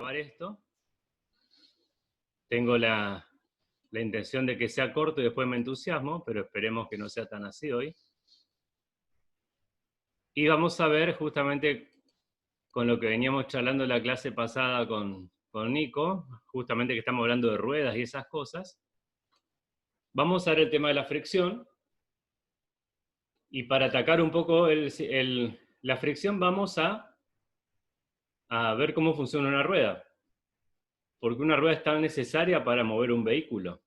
grabar esto. Tengo la intención de que sea corto y después me entusiasmo, pero esperemos que no sea tan así hoy. Y vamos a ver justamente con lo que veníamos charlando en la clase pasada con Nico, justamente que estamos hablando de ruedas y esas cosas. Vamos a ver el tema de la fricción. Y para atacar un poco la fricción vamos a ver cómo funciona una rueda. Porque una rueda es tan necesaria para mover un vehículo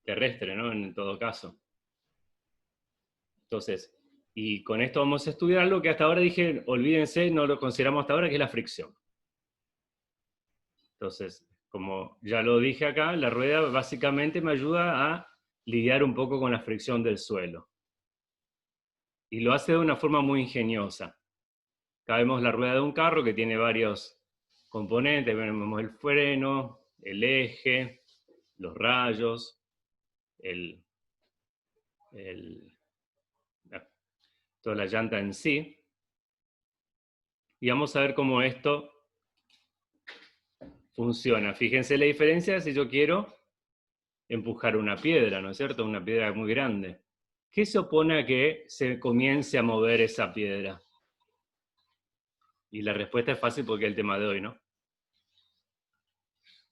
terrestre, ¿no? En todo caso. Entonces, y con esto vamos a estudiar algo que hasta ahora dije, olvídense, no lo consideramos hasta ahora, que es la fricción. Entonces, como ya lo dije acá, la rueda básicamente me ayuda a lidiar un poco con la fricción del suelo. Y lo hace de una forma muy ingeniosa. Acá vemos la rueda de un carro que tiene varios componentes, vemos el freno, el eje, los rayos, toda la llanta en sí. Y vamos a ver cómo esto funciona. Fíjense la diferencia si yo quiero empujar una piedra, ¿no es cierto? Una piedra muy grande. ¿Qué se opone a que se comience a mover esa piedra? Y la respuesta es fácil porque es el tema de hoy, ¿no?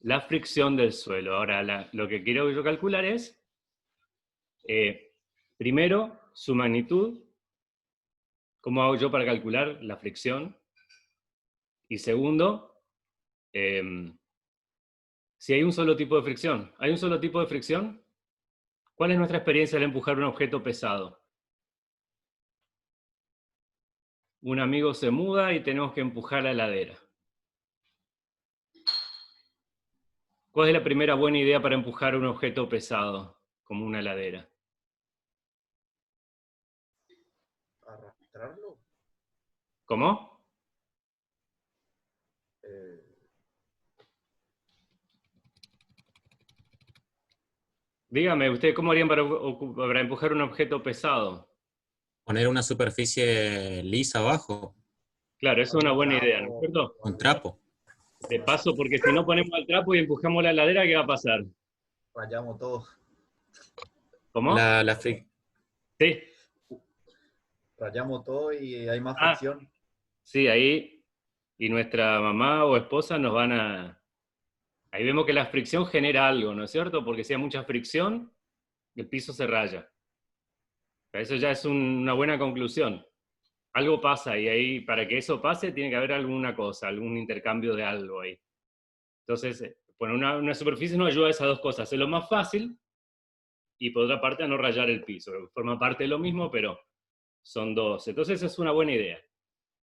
La fricción del suelo. Ahora, lo que quiero yo calcular es, primero, su magnitud. ¿Cómo hago yo para calcular la fricción? Y segundo, si hay un solo tipo de fricción. ¿Hay un solo tipo de fricción? ¿Cuál es nuestra experiencia al empujar un objeto pesado? Un amigo se muda y tenemos que empujar la heladera. ¿Cuál es la primera buena idea para empujar un objeto pesado, como una heladera? ¿Arrastrarlo? ¿Cómo? Dígame, ¿usted cómo harían para empujar un objeto pesado? Poner una superficie lisa abajo, Claro, eso es una buena idea, ¿no es cierto? un trapo. De paso, porque si no ponemos el trapo y empujamos la heladera, ¿qué va a pasar? Rayamos todo. ¿Cómo? Sí. Rayamos todo y hay más fricción. Sí, ahí, y nuestra mamá o esposa nos van a... Ahí vemos que la fricción genera algo, ¿no es cierto? Porque si hay mucha fricción, el piso se raya. Eso ya es una buena conclusión. Algo pasa y ahí, para que eso pase, tiene que haber alguna cosa, algún intercambio de algo ahí. Entonces, poner una superficie nos ayuda a esas dos cosas. Es lo más fácil y por otra parte a no rayar el piso. Forma parte de lo mismo, pero son dos. Entonces es una buena idea.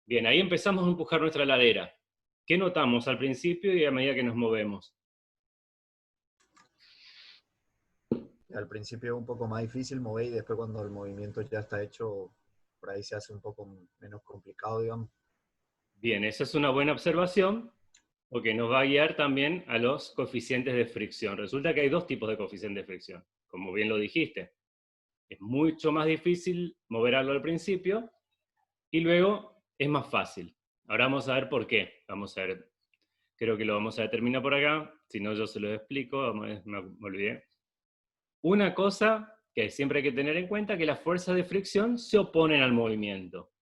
Bien, ahí empezamos a empujar nuestra heladera. ¿Qué notamos al principio y a medida que nos movemos? Al principio es un poco más difícil mover y después cuando el movimiento ya está hecho, por ahí se hace un poco menos complicado, digamos. Bien, esa es una buena observación, porque nos va a guiar también a los coeficientes de fricción. Resulta que hay dos tipos de coeficientes de fricción, como bien lo dijiste. Es mucho más difícil mover algo al principio, y luego es más fácil. Ahora vamos a ver por qué. Vamos a ver, creo que lo vamos a determinar por acá, si no yo se lo explico, me olvidé. Una cosa que siempre hay que tener en cuenta, que las fuerzas de fricción se oponen al movimiento.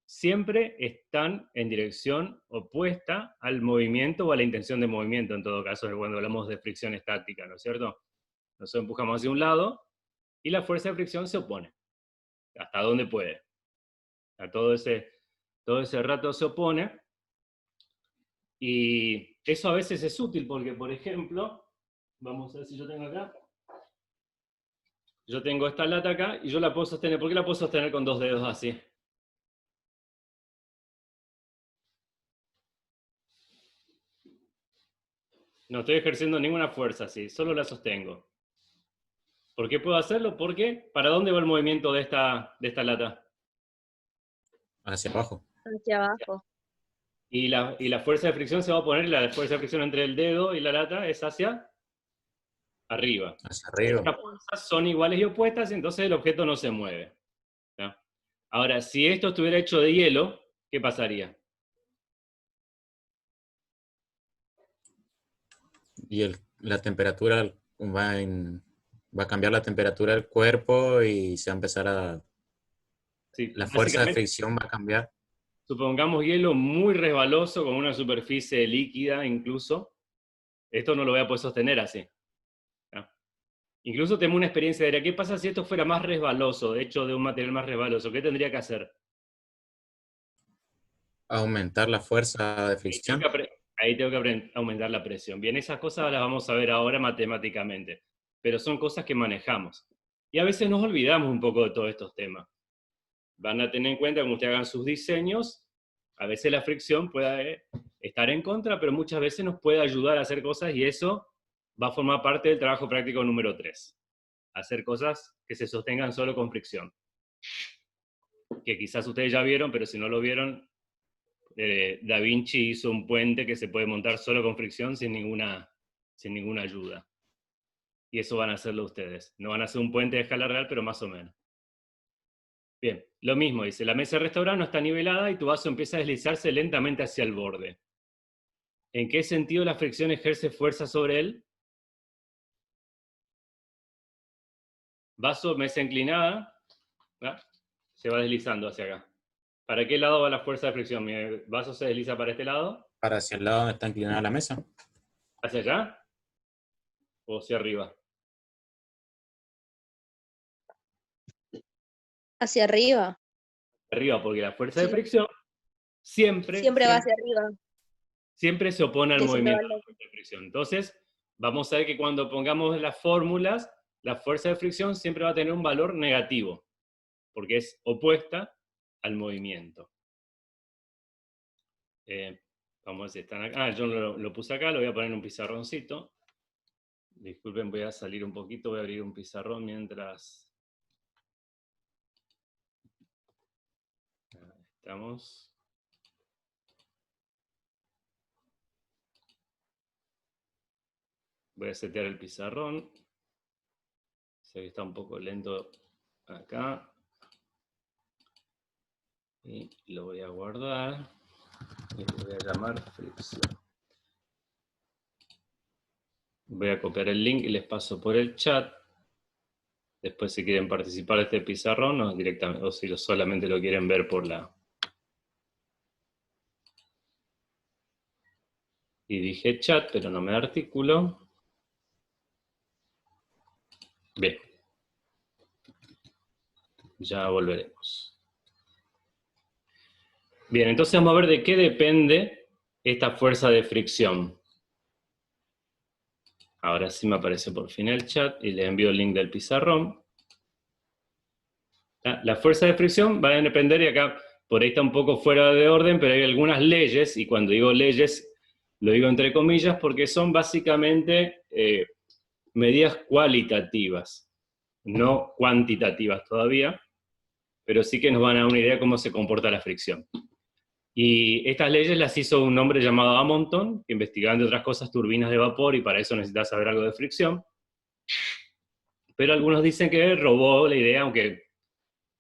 Siempre están en dirección opuesta al movimiento o a la intención de movimiento, en todo caso, cuando hablamos de fricción estática, ¿no es cierto? Nosotros empujamos hacia un lado y la fuerza de fricción se opone, hasta donde puede. A todo ese rato se opone, y eso a veces es útil porque, por ejemplo, vamos a ver si yo tengo acá, yo tengo esta lata acá y yo la puedo sostener. ¿Por qué la puedo sostener con dos dedos así? No estoy ejerciendo ninguna fuerza así, solo la sostengo. ¿Por qué puedo hacerlo? Porque, ¿para dónde va el movimiento de esta lata? Hacia abajo. Hacia abajo. Y la fuerza de fricción se va a poner, la fuerza de fricción entre el dedo y la lata es hacia arriba. Hacia arriba. Las fuerzas son iguales y opuestas, entonces el objeto no se mueve. ¿No? Ahora, si esto estuviera hecho de hielo, ¿qué pasaría? Y la temperatura va a cambiar la temperatura del cuerpo y se va a empezar Sí, la fuerza de básicamente, fricción va a cambiar. supongamos hielo muy resbaloso con una superficie líquida incluso, esto no lo voy a poder sostener así. ¿No? Incluso tengo una experiencia de ¿qué pasa si esto fuera más resbaloso, hecho de un material más resbaloso? ¿Qué tendría que hacer? Aumentar la fuerza de Ahí tengo fricción. que aumentar la presión. Bien, esas cosas las vamos a ver ahora matemáticamente, pero son cosas que manejamos. Y a veces nos olvidamos un poco de todos estos temas. Van a tener en cuenta cuando ustedes hagan sus diseños, a veces la fricción puede estar en contra, pero muchas veces nos puede ayudar a hacer cosas y eso va a formar parte del trabajo práctico número 3. Hacer cosas que se sostengan solo con fricción. Que quizás ustedes ya vieron, pero si no lo vieron, Da Vinci hizo un puente que se puede montar solo con fricción sin ninguna ayuda. Y eso van a hacerlo ustedes. No van a hacer un puente de escala real, pero más o menos. Bien, lo mismo dice, la mesa de restaurante no está nivelada y tu vaso empieza a deslizarse lentamente hacia el borde. ¿En qué sentido la fricción ejerce fuerza sobre él? Vaso, mesa inclinada, ¿verdad? Se va deslizando hacia acá. ¿Para qué lado va la fuerza de fricción? ¿Mi vaso se desliza para este lado? Para hacia el lado donde está inclinada la mesa. ¿Hacia allá? ¿O hacia arriba? Hacia arriba. Arriba, porque la fuerza de Sí. fricción siempre Va hacia arriba. siempre se opone al Que siempre movimiento va de la fuerza de fricción. Entonces, vamos a ver que cuando pongamos las fórmulas, la fuerza de fricción siempre va a tener un valor negativo, porque es opuesta al movimiento. Vamos a ver si están acá. Yo lo puse acá, lo voy a poner en un pizarroncito. Disculpen, voy a salir un poquito, voy a abrir un pizarrón mientras... Ahí estamos. Voy a setear el pizarrón. Sé que está un poco lento acá. Y lo voy a guardar. Y lo voy a llamar fricción. Voy a copiar el link y les paso por el chat. Después si quieren participar de este pizarrón o directamente, o si solamente lo quieren ver por la... Y dije chat, pero no me articulo. Bien. Ya volveremos. Bien, entonces vamos a ver de qué depende esta fuerza de fricción. Ahora sí me aparece por fin el chat y les envío el link del pizarrón. La fuerza de fricción va a depender, y acá por ahí está un poco fuera de orden, pero hay algunas leyes, y cuando digo leyes, lo digo entre comillas, porque son básicamente medidas cualitativas, no cuantitativas todavía, pero sí que nos van a dar una idea de cómo se comporta la fricción. Y estas leyes las hizo un hombre llamado Amonton, que investigaba, entre otras cosas, turbinas de vapor, y para eso necesitas saber algo de fricción. Pero algunos dicen que robó la idea, aunque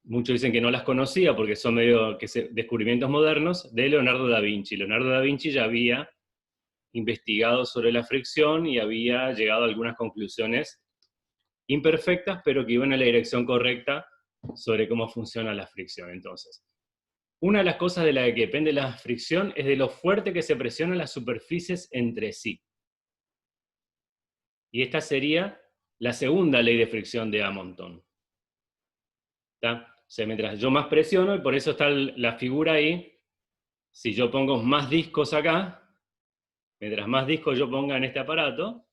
muchos dicen que no las conocía, porque son medio descubrimientos modernos, de Leonardo da Vinci. Leonardo da Vinci ya había investigado sobre la fricción y había llegado a algunas conclusiones imperfectas, pero que iban en la dirección correcta sobre cómo funciona la fricción. Entonces, una de las cosas de la que depende la fricción es de lo fuerte que se presionan las superficies entre sí. Y esta sería la segunda ley de fricción de Amonton. ¿Está? O sea, mientras yo más presiono, y por eso está la figura ahí, si yo pongo más discos acá, mientras más discos yo ponga en este aparato,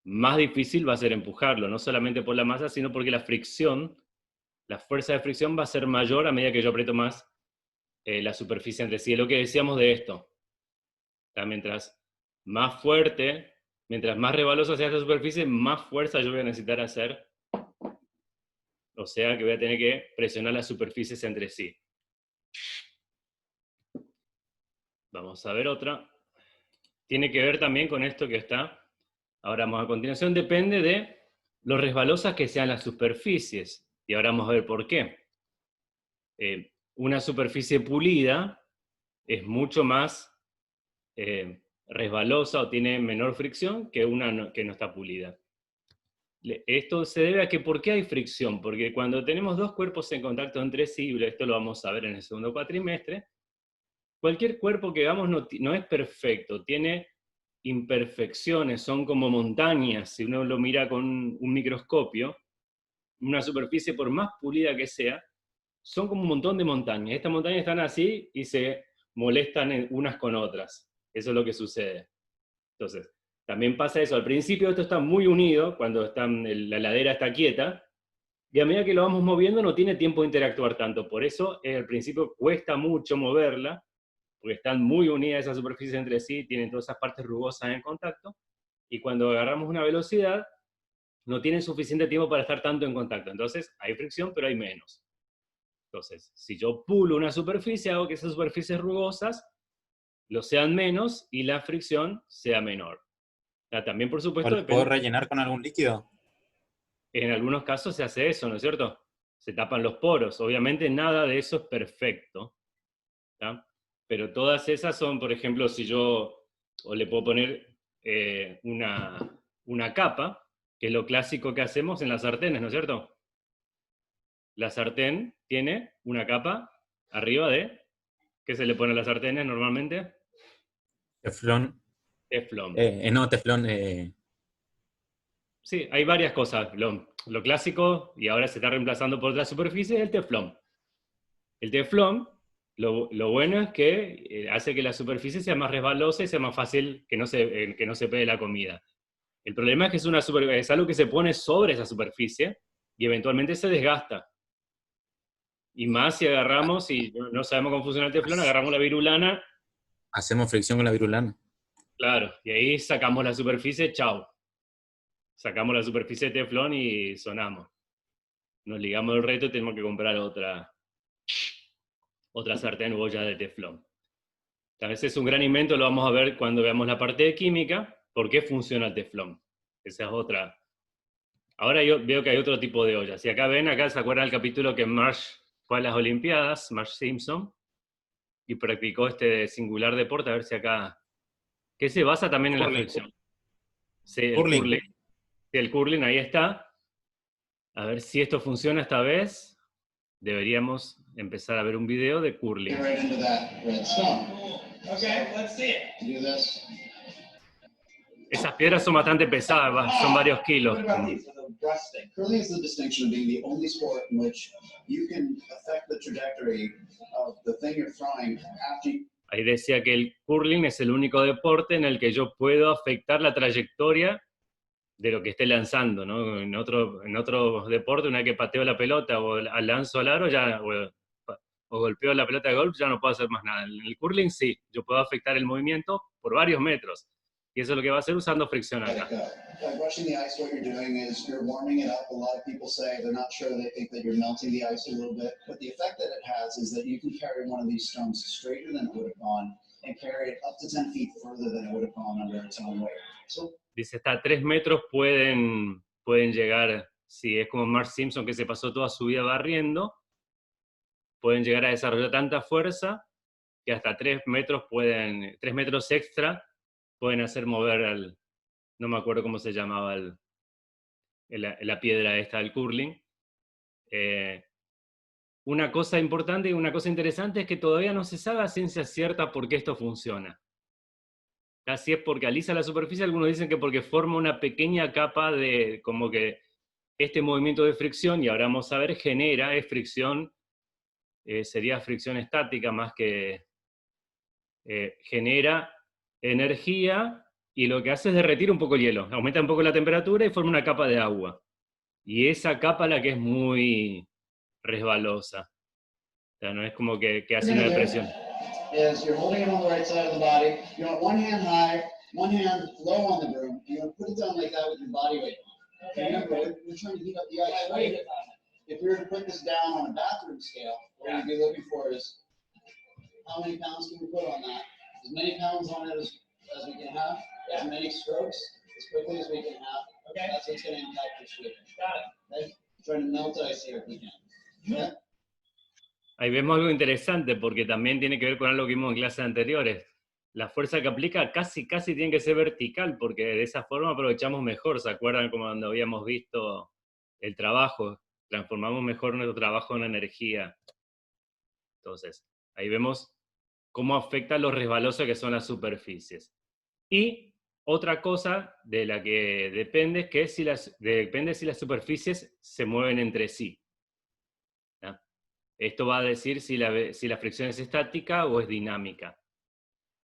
más difícil va a ser empujarlo, no solamente por la masa, sino porque la fricción, la fuerza de fricción va a ser mayor a medida que yo aprieto más la superficie entre sí. Es lo que decíamos de esto. Mientras más fuerte, mientras más resbalosa sea esta superficie, más fuerza yo voy a necesitar hacer. O sea que voy a tener que presionar las superficies entre sí. Vamos a ver otra. Tiene que ver también con esto que está. Ahora vamos a continuación. Depende de lo resbalosas que sean las superficies. Y ahora vamos a ver por qué. Una superficie pulida es mucho más resbalosa o tiene menor fricción que una que no está pulida. Esto se debe a que ¿por qué hay fricción? Porque cuando tenemos dos cuerpos en contacto entre sí, y esto lo vamos a ver en el segundo cuatrimestre, cualquier cuerpo que hagamos no es perfecto, tiene imperfecciones, son como montañas, si uno lo mira con un microscopio, una superficie por más pulida que sea, son como un montón de montañas. Estas montañas están así y se molestan unas con otras. Eso es lo que sucede. Entonces, también pasa eso. Al principio esto está muy unido, cuando la ladera está quieta, y a medida que lo vamos moviendo no tiene tiempo de interactuar tanto. Por eso al principio cuesta mucho moverla, porque están muy unidas esas superficies entre sí, tienen todas esas partes rugosas en contacto, y cuando agarramos una velocidad, no tienen suficiente tiempo para estar tanto en contacto. Entonces, hay fricción, pero hay menos. Entonces, si yo pulo una superficie, hago que esas superficies rugosas lo sean menos y la fricción sea menor. También, por supuesto, ¿O puedo depende. rellenar con algún líquido? En algunos casos se hace eso, ¿no es cierto? Se tapan los poros. Obviamente nada de eso es perfecto, ¿tá? Pero todas esas son, por ejemplo, si yo o le puedo poner una capa, que es lo clásico que hacemos en las sartenes, ¿no es cierto? La sartén tiene una capa arriba de, ¿qué se le pone a las sartenes normalmente? Teflón. Teflón. No, teflón. Sí, hay varias cosas. Lo clásico, y ahora se está reemplazando por otra superficie, es el teflón. El teflón, lo bueno es que hace que la superficie sea más resbalosa y sea más fácil que no se pegue la comida. El problema es que es algo que se pone sobre esa superficie y eventualmente se desgasta. Y más si agarramos, y no sabemos cómo funciona el teflón, agarramos la virulana. Hacemos fricción con la virulana. Claro, y ahí sacamos la superficie, chau. Sacamos la superficie de teflón y sonamos. Nos ligamos el reto y tenemos que comprar otra sartén o olla de teflón. A veces es un gran invento, lo vamos a ver cuando veamos la parte de química, por qué funciona el teflón. Esa es otra. Ahora yo veo que hay otro tipo de ollas. Y acá se acuerdan el capítulo que Marsh fue a las Olimpiadas, Marsh Simpson, y practicó este singular deporte, a ver si acá, que se basa también en la fricción. Sí, el curling. Sí, el curling, ahí está. A ver si esto funciona esta vez. Deberíamos empezar a ver un video de curling. Esas piedras son bastante pesadas, son varios kilos. Curling is the distinction of being the only sport in which you can affect the trajectory of the thing you're throwing after. Ahí decía que el curling es el único deporte en el que yo puedo afectar la trayectoria de lo que esté lanzando, ¿no? En otro deporte, una vez que pateo la pelota o lanzo al aro, o golpeo la pelota de golf, ya no puedo hacer más nada. En el curling sí, yo puedo afectar el movimiento por varios metros. Y eso es lo que va a hacer usando fricción acá. Like rushing the ice, what you're doing is you're warming it up. A lot of people say they're not sure, they think that you're melting the ice a little bit, but the effect that it has is that you can carry one of these stones straighter than it would have gone and carry it up to 10 feet further than it would have gone under its own weight. So, dice, hasta 3 metros pueden llegar, si es como Marge Simpson que se pasó toda su vida barriendo, pueden llegar a desarrollar tanta fuerza que hasta 3 metros extra pueden hacer mover no me acuerdo cómo se llamaba la piedra esta del curling. Una cosa importante y una cosa interesante es que todavía no se sabe a ciencia cierta por qué esto funciona. Así es porque alisa la superficie, algunos dicen que porque forma una pequeña capa de, como que este movimiento de fricción, y ahora vamos a ver, es fricción, sería fricción estática más que genera energía, y lo que hace es derretir un poco el hielo, aumenta un poco la temperatura y forma una capa de agua. Y esa capa la que es muy resbalosa. O sea, no es como que hace una depresión. is you're holding it on the right side of the body. You want one hand high, one hand low on the broom. You want to put it down like that with your body weight. Okay. Remember, we're trying to heat up the ice. Right? If we were to put this down on a bathroom scale, what we'd be looking for is how many pounds can we put on that? As many pounds on it as we can have. As many strokes as quickly as we can have. Okay. That's what's going to impact your sweeping. Got it. Okay. Trying to melt ice here if we can. Yeah. Ahí vemos algo interesante, porque también tiene que ver con algo que vimos en clases anteriores. la fuerza que aplica casi tiene que ser vertical, porque de esa forma aprovechamos mejor. ¿Se acuerdan cuando habíamos visto el trabajo? Transformamos mejor nuestro trabajo en energía. Entonces, ahí vemos cómo afecta lo resbaloso que son las superficies. Y otra cosa de la que depende es que depende si las superficies se mueven entre sí. ¿Ya? Esto va a decir si la fricción es estática o es dinámica.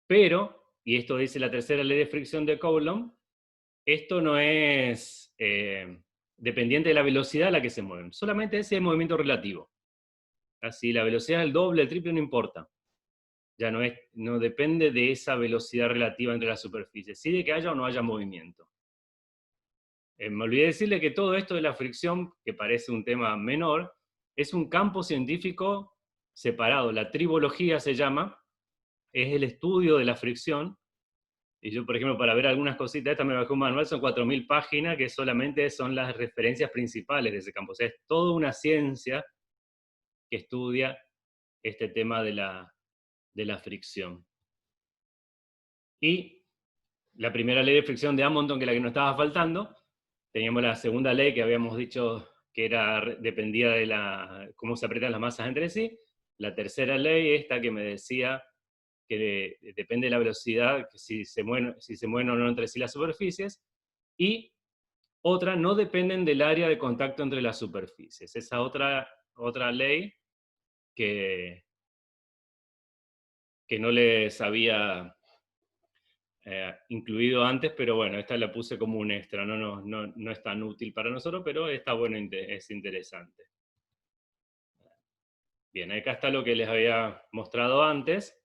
Pero, y esto dice la tercera ley de fricción de Coulomb, esto no es dependiente de la velocidad a la que se mueven, solamente ese movimiento relativo. Así, la velocidad es el doble, el triple, no importa. Ya no depende de esa velocidad relativa entre las superficies, sí de que haya o no haya movimiento. Me olvidé decirle que todo esto de la fricción, que parece un tema menor, es un campo científico separado. La tribología se llama, es el estudio de la fricción. Y yo, por ejemplo, para ver algunas cositas, esta me bajé un manual, son 4000 páginas, que solamente son las referencias principales de ese campo. O sea, es toda una ciencia que estudia este tema de la fricción. Y la primera ley de fricción de Amundsen, que es la que nos estaba faltando, teníamos la segunda ley que habíamos dicho que dependía de cómo se aprietan las masas entre sí. La tercera ley, esta que me decía que depende de la velocidad, que si se mueven o no entre sí las superficies, y otra, no dependen del área de contacto entre las superficies. Esa otra ley que no les había incluido antes, pero bueno, esta la puse como un extra, no es tan útil para nosotros, pero está bueno, es interesante. Bien, acá está lo que les había mostrado antes,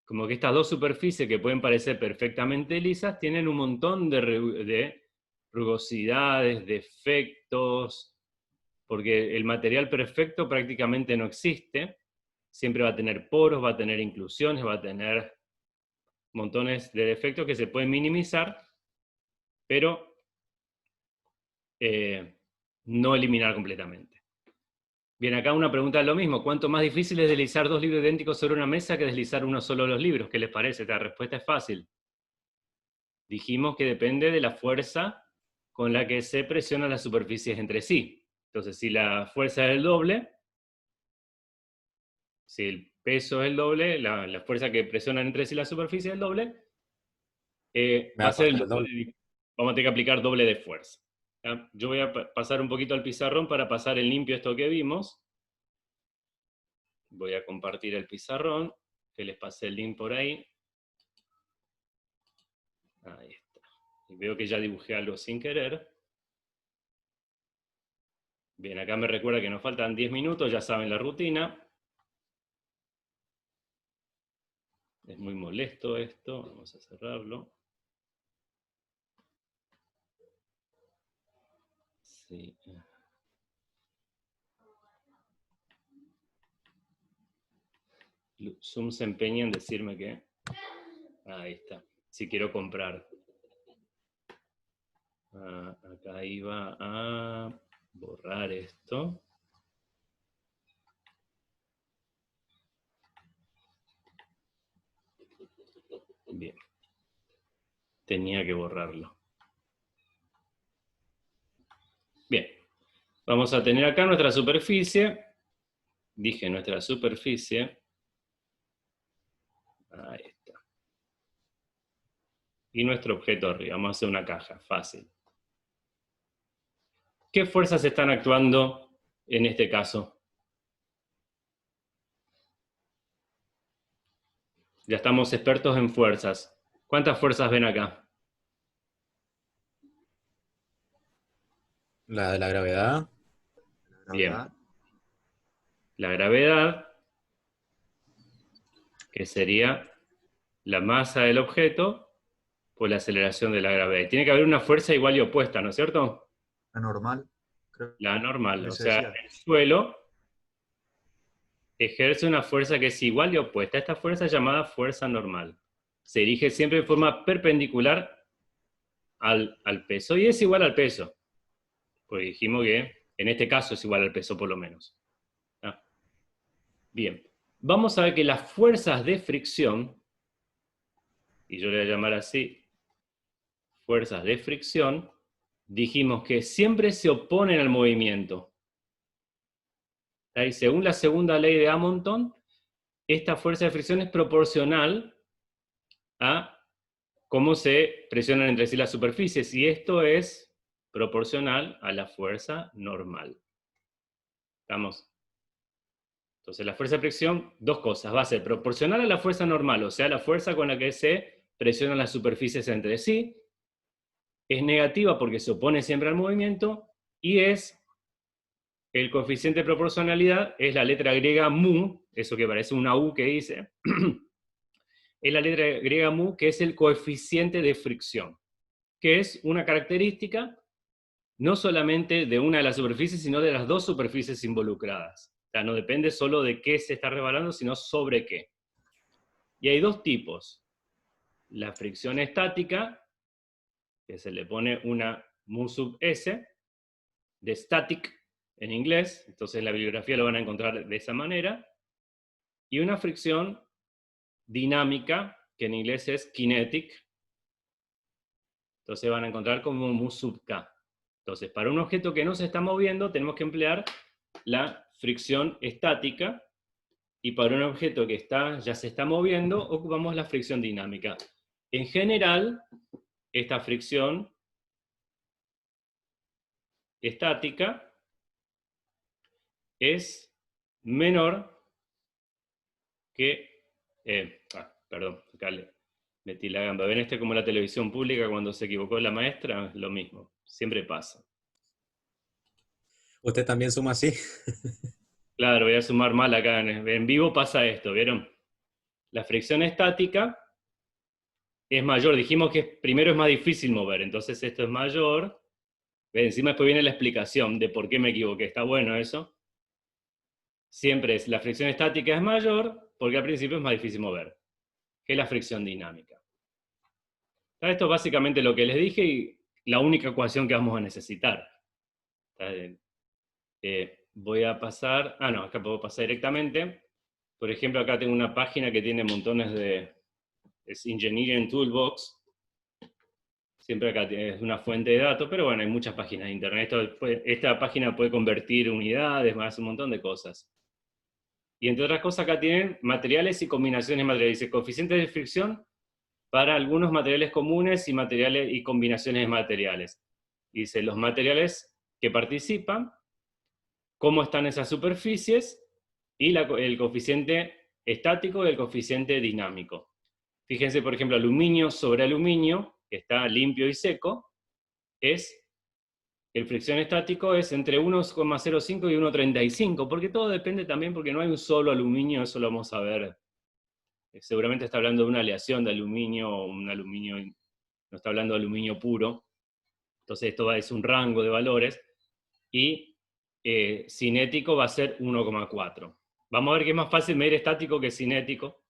como que estas dos superficies que pueden parecer perfectamente lisas, tienen un montón de rugosidades, defectos, porque el material perfecto prácticamente no existe, siempre va a tener poros, va a tener inclusiones, va a tener montones de defectos que se pueden minimizar, pero no eliminar completamente. Bien, acá una pregunta de lo mismo. ¿Cuánto más difícil es deslizar dos libros idénticos sobre una mesa que deslizar uno solo de los libros? ¿Qué les parece? La respuesta es fácil. Dijimos que depende de la fuerza con la que se presionan las superficies entre sí. Entonces, si la fuerza es el doble, si el peso es el doble, la fuerza que presionan entre sí las superficies es el doble, va a ser el doble. Vamos a tener que aplicar doble de fuerza. ¿Ya? Yo voy a pasar un poquito al pizarrón para pasar en limpio esto que vimos. Voy a compartir el pizarrón, que les pasé el link por ahí. Ahí está. Y veo que ya dibujé algo sin querer. Bien, acá me recuerda que nos faltan 10 minutos, ya saben la rutina. Es muy molesto esto, vamos a cerrarlo. Sí. Zoom se empeña en decirme que... Ahí está. Si quiero comprar. Acá iba a borrar esto. Bien. Tenía que borrarlo. Bien. Vamos a tener acá nuestra superficie. Dije nuestra superficie. Ahí está. Y nuestro objeto arriba. Vamos a hacer una caja, fácil. ¿Qué fuerzas están actuando en este caso? Ya estamos expertos en fuerzas. ¿Cuántas fuerzas ven acá? La de la gravedad. Bien. La gravedad, que sería la masa del objeto por la aceleración de la gravedad. Y tiene que haber una fuerza igual y opuesta, ¿no es cierto? La normal. Creo La normal, que o se sea, decía. el suelo ejerce una fuerza que es igual y opuesta. Esta fuerza es llamada fuerza normal. Se dirige siempre de forma perpendicular al peso, y es igual al peso. Porque dijimos que en este caso es igual al peso por lo menos. ¿Ah? Bien. Vamos a ver que las fuerzas de fricción y yo le voy a llamar así, fuerzas de fricción, dijimos que siempre se oponen al movimiento. Ahí, según la segunda ley de Hammond, esta fuerza de fricción es proporcional a cómo se presionan entre sí las superficies, y esto es proporcional a la fuerza normal. ¿Estamos? Entonces la fuerza de fricción, dos cosas, va a ser proporcional a la fuerza normal, o sea, la fuerza con la que se presionan las superficies entre sí, es negativa porque se opone siempre al movimiento, y es el coeficiente de proporcionalidad, es la letra griega mu, eso que parece una U que dice, es la letra griega mu, que es el coeficiente de fricción, que es una característica no solamente de una de las superficies, sino de las dos superficies involucradas. O sea, no depende solo de qué se está resbalando, sino sobre qué. Y hay dos tipos. La fricción estática, que se le pone una mu sub s, de static en inglés, entonces en la bibliografía lo van a encontrar de esa manera, y una fricción dinámica, que en inglés es kinetic, entonces van a encontrar como mu sub k. Entonces, para un objeto que no se está moviendo, tenemos que emplear la fricción estática, y para un objeto que ya se está moviendo, ocupamos la fricción dinámica. En general, esta fricción estática es menor que... perdón, acá le metí la gamba. ¿Ven como la televisión pública cuando se equivocó la maestra? Lo mismo, siempre pasa. ¿Usted también suma así? Claro, voy a sumar mal acá. En vivo pasa esto, ¿vieron? La fricción estática es mayor. Dijimos que primero es más difícil mover, entonces esto es mayor. Encima después viene la explicación de por qué me equivoqué. Está bueno eso. Siempre la fricción estática es mayor, porque al principio es más difícil mover que la fricción dinámica. Esto es básicamente lo que les dije y la única ecuación que vamos a necesitar. Voy a pasar... no, acá puedo pasar directamente. Por ejemplo, acá tengo una página que tiene montones de... Es Engineering Toolbox. Siempre acá es una fuente de datos, pero bueno, hay muchas páginas de internet. Esta página puede convertir unidades, más un montón de cosas. Y entre otras cosas acá tienen materiales y combinaciones de materiales. Dice coeficientes de fricción para algunos materiales comunes y materiales y combinaciones de materiales. Dice los materiales que participan, cómo están esas superficies, y el coeficiente estático y el coeficiente dinámico. Fíjense, por ejemplo, aluminio sobre aluminio, que está limpio y seco, el fricción estático es entre 1,05 y 1,35, porque todo depende también, porque no hay un solo aluminio, eso lo vamos a ver. Seguramente está hablando de una aleación de aluminio, o un aluminio, no está hablando de aluminio puro. Entonces esto es un rango de valores, y cinético va a ser 1,4. Vamos a ver que es más fácil medir estático que cinético,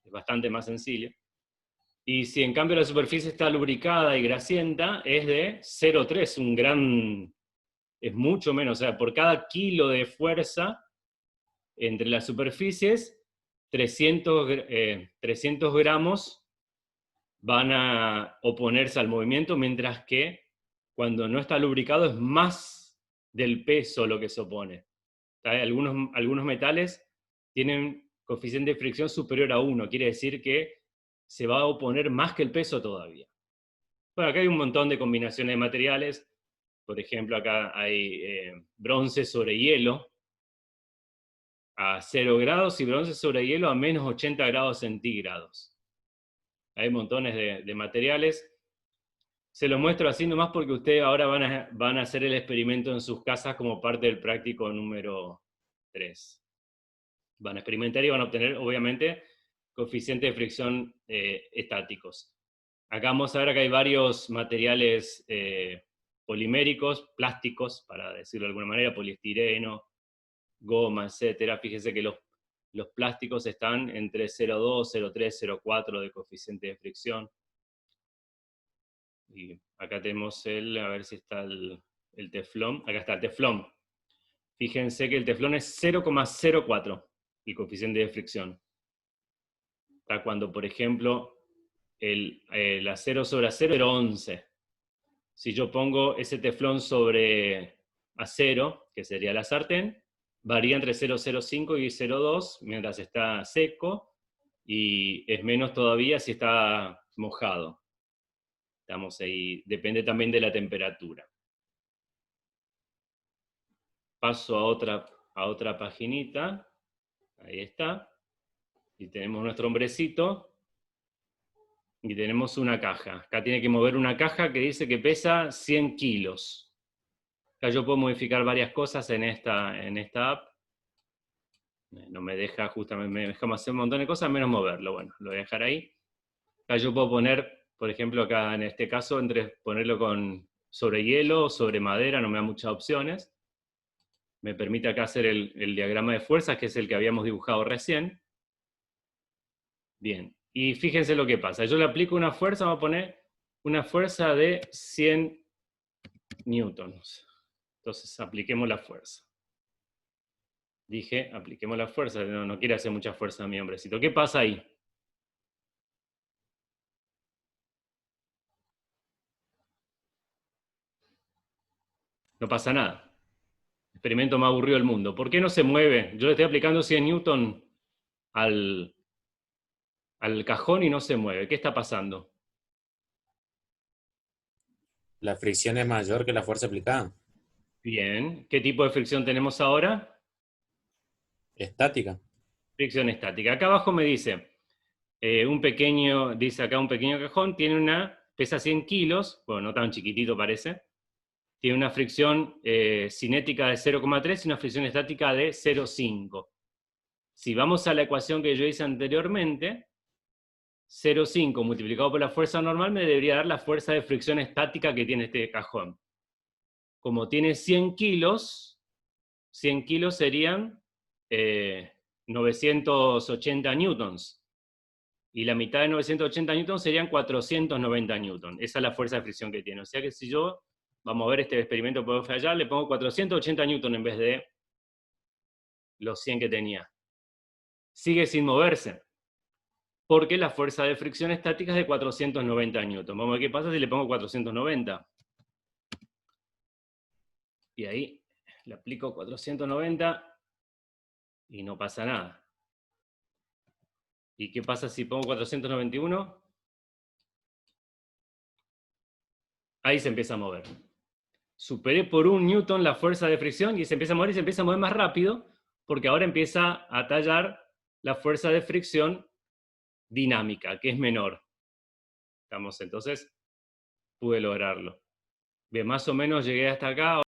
es bastante más sencillo. Y si en cambio la superficie está lubricada y grasienta, es de 0,3, es mucho menos, o sea, por cada kilo de fuerza entre las superficies, 300 gramos van a oponerse al movimiento, mientras que cuando no está lubricado es más del peso lo que se opone. Algunos metales tienen coeficiente de fricción superior a 1, quiere decir que se va a oponer más que el peso todavía. Bueno, acá hay un montón de combinaciones de materiales. Por ejemplo, acá hay bronce sobre hielo a 0 grados y bronce sobre hielo a menos 80 grados centígrados. Hay montones de materiales. Se lo muestro así nomás porque ustedes ahora van a hacer el experimento en sus casas como parte del práctico número 3. Van a experimentar y van a obtener, obviamente, coeficientes de fricción estáticos. Acá vamos a ver que hay varios materiales poliméricos, plásticos, para decirlo de alguna manera, poliestireno, goma, etc. Fíjense que los plásticos están entre 0,2, 0,3, 0,4 de coeficiente de fricción. Y acá tenemos a ver si está el teflón. Acá está el teflón. Fíjense que el teflón es 0,04 el coeficiente de fricción. Cuando, por ejemplo, la 0 sobre acero, 0,11. Si yo pongo ese teflón sobre acero, que sería la sartén, varía entre 0,05 y 0,2 mientras está seco, y es menos todavía si está mojado. Estamos ahí, depende también de la temperatura. Paso a otra paginita, ahí está, y tenemos nuestro hombrecito, y tenemos una caja. Acá tiene que mover una caja que dice que pesa 100 kilos. Acá yo puedo modificar varias cosas en esta app. No me deja, justamente, me deja hacer un montón de cosas, menos moverlo. Bueno, lo voy a dejar ahí. Acá yo puedo poner, por ejemplo, acá en este caso, entre ponerlo sobre hielo o sobre madera, no me da muchas opciones. Me permite acá hacer el diagrama de fuerzas, que es el que habíamos dibujado recién. Bien, y fíjense lo que pasa. Yo le aplico una fuerza, vamos a poner una fuerza de 100 newtons. Entonces, apliquemos la fuerza. Dije, apliquemos la fuerza. No quiere hacer mucha fuerza mi hombrecito. ¿Qué pasa ahí? No pasa nada. Experimento más aburrido del mundo. ¿Por qué no se mueve? Yo le estoy aplicando 100 newton al cajón y no se mueve. ¿Qué está pasando? La fricción es mayor que la fuerza aplicada. Bien. ¿Qué tipo de fricción tenemos ahora? Estática. Fricción estática. Acá abajo me dice, dice acá un pequeño cajón, pesa 100 kilos, bueno, no tan chiquitito parece, tiene una fricción cinética de 0,3 y una fricción estática de 0,5. Si vamos a la ecuación que yo hice anteriormente, 0,5 multiplicado por la fuerza normal me debería dar la fuerza de fricción estática que tiene este cajón. Como tiene 100 kilos serían 980 newtons. Y la mitad de 980 newtons serían 490 newtons. Esa es la fuerza de fricción que tiene. O sea que si yo, vamos a ver este experimento puede fallar, le pongo 480 newtons en vez de los 100 que tenía. Sigue sin moverse, porque la fuerza de fricción estática es de 490 newtons. Vamos a ver qué pasa si le pongo 490. Y ahí le aplico 490 y no pasa nada. ¿Y qué pasa si pongo 491? Ahí se empieza a mover. Superé por 1 newton la fuerza de fricción y se empieza a mover y se empieza a mover más rápido porque ahora empieza a tallar la fuerza de fricción dinámica, que es menor. Entonces, pude lograrlo. Bien, más o menos llegué hasta acá.